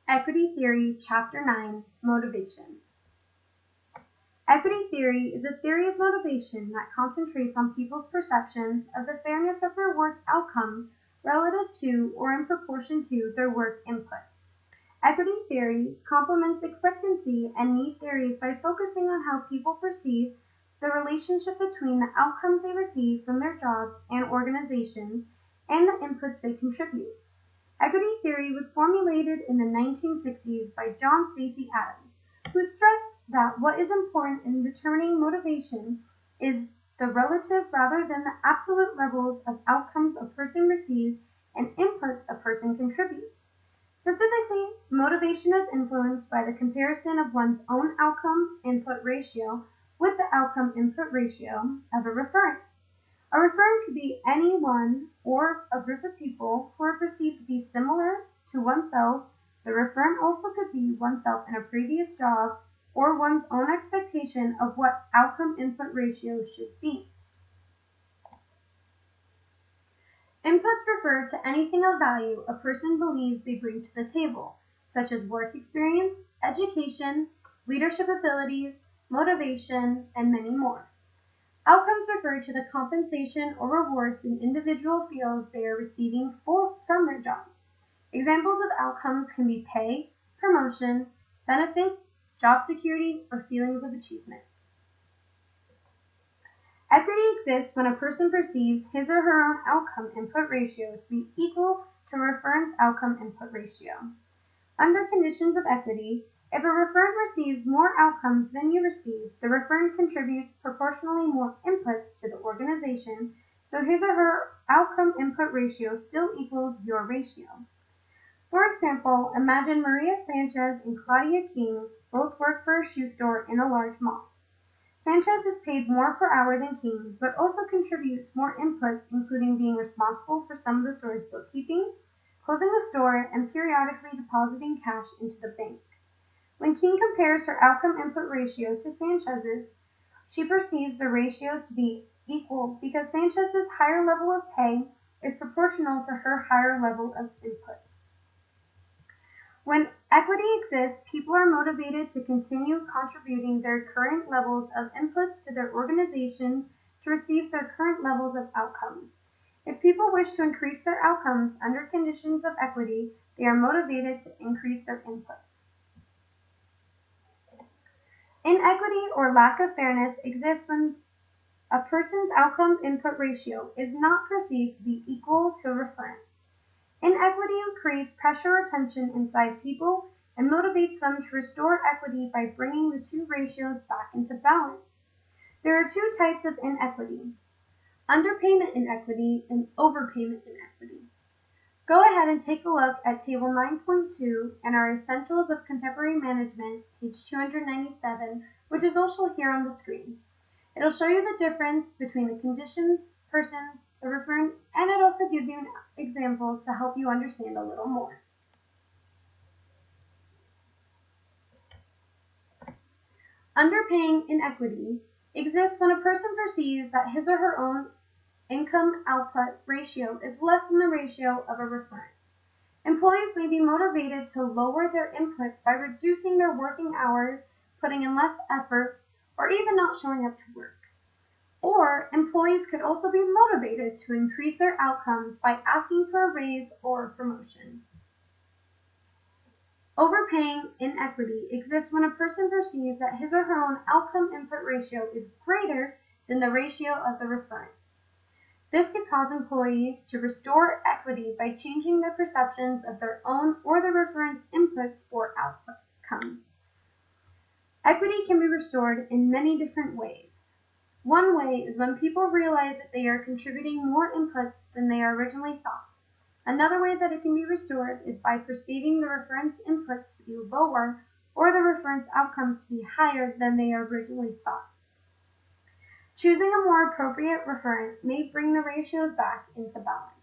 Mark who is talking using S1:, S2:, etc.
S1: Equity Theory, Chapter 9, Motivation. Equity theory is a theory of motivation that concentrates on people's perceptions of the fairness of their work outcomes relative to or in proportion to their work inputs. Equity theory complements expectancy and need theories by focusing on how people perceive the relationship between the outcomes they receive from their jobs and organizations and the inputs they contribute. Equity theory was formulated in the 1960s by John Stacey Adams, who stressed that what is important in determining motivation is the relative rather than the absolute levels of outcomes a person receives and inputs a person contributes. Specifically, motivation is influenced by the comparison of one's own outcome-input ratio with the outcome-input ratio of a referent. A referent could be anyone or a group of people who are perceived to be similar to oneself. The referent also could be oneself in a previous job or one's own expectation of what outcome-input ratio should be. Inputs refer to anything of value a person believes they bring to the table, such as work experience, education, leadership abilities, motivation, and many more. Outcomes refer to the compensation or rewards an individual feels they are receiving from their job. Examples of outcomes can be pay, promotion, benefits, job security, or feelings of achievement. Equity exists when a person perceives his or her own outcome-input ratio to be equal to a referent's outcome-input ratio. Under conditions of equity, if a referent receives more outcomes than you receive, the referent contributes proportionally more inputs to the organization, so his or her outcome-input ratio still equals your ratio. For example, imagine Maria Sanchez and Claudia King both work for a shoe store in a large mall. Sanchez is paid more per hour than King, but also contributes more inputs, including being responsible for some of the store's bookkeeping, closing the store, and periodically depositing cash into the bank. When King compares her outcome-input ratio to Sanchez's, she perceives the ratios to be equal because Sanchez's higher level of pay is proportional to her higher level of input. When equity exists, people are motivated to continue contributing their current levels of inputs to their organizations to receive their current levels of outcomes. If people wish to increase their outcomes under conditions of equity, they are motivated to increase their inputs. Inequity or lack of fairness exists when a person's outcome-input ratio is not perceived to be equal to a referent. Inequity creates pressure or tension inside people and motivates them to restore equity by bringing the two ratios back into balance. There are two types of inequity: underpayment inequity and overpayment inequity. Go ahead and take a look at Table 9.2 and our Essentials of Contemporary Management, page 297, which is also here on the screen. It'll show you the difference between the conditions, persons, the referent, and it also gives you an example to help you understand a little more. Underpaying inequity exists when a person perceives that his or her own income-output ratio is less than the ratio of a referent. Employees may be motivated to lower their inputs by reducing their working hours, putting in less efforts, or even not showing up to work. Or employees could also be motivated to increase their outcomes by asking for a raise or a promotion. Overpaying inequity exists when a person perceives that his or her own outcome-input ratio is greater than the ratio of the referent. This could cause employees to restore equity by changing their perceptions of their own or the referent's inputs or outcomes. Equity can be restored in many different ways. One way is when people realize that they are contributing more inputs than they originally thought. Another way that it can be restored is by perceiving the referent's inputs to be lower or the referent's outcomes to be higher than they originally thought. Choosing a more appropriate referent may bring the ratios back into balance.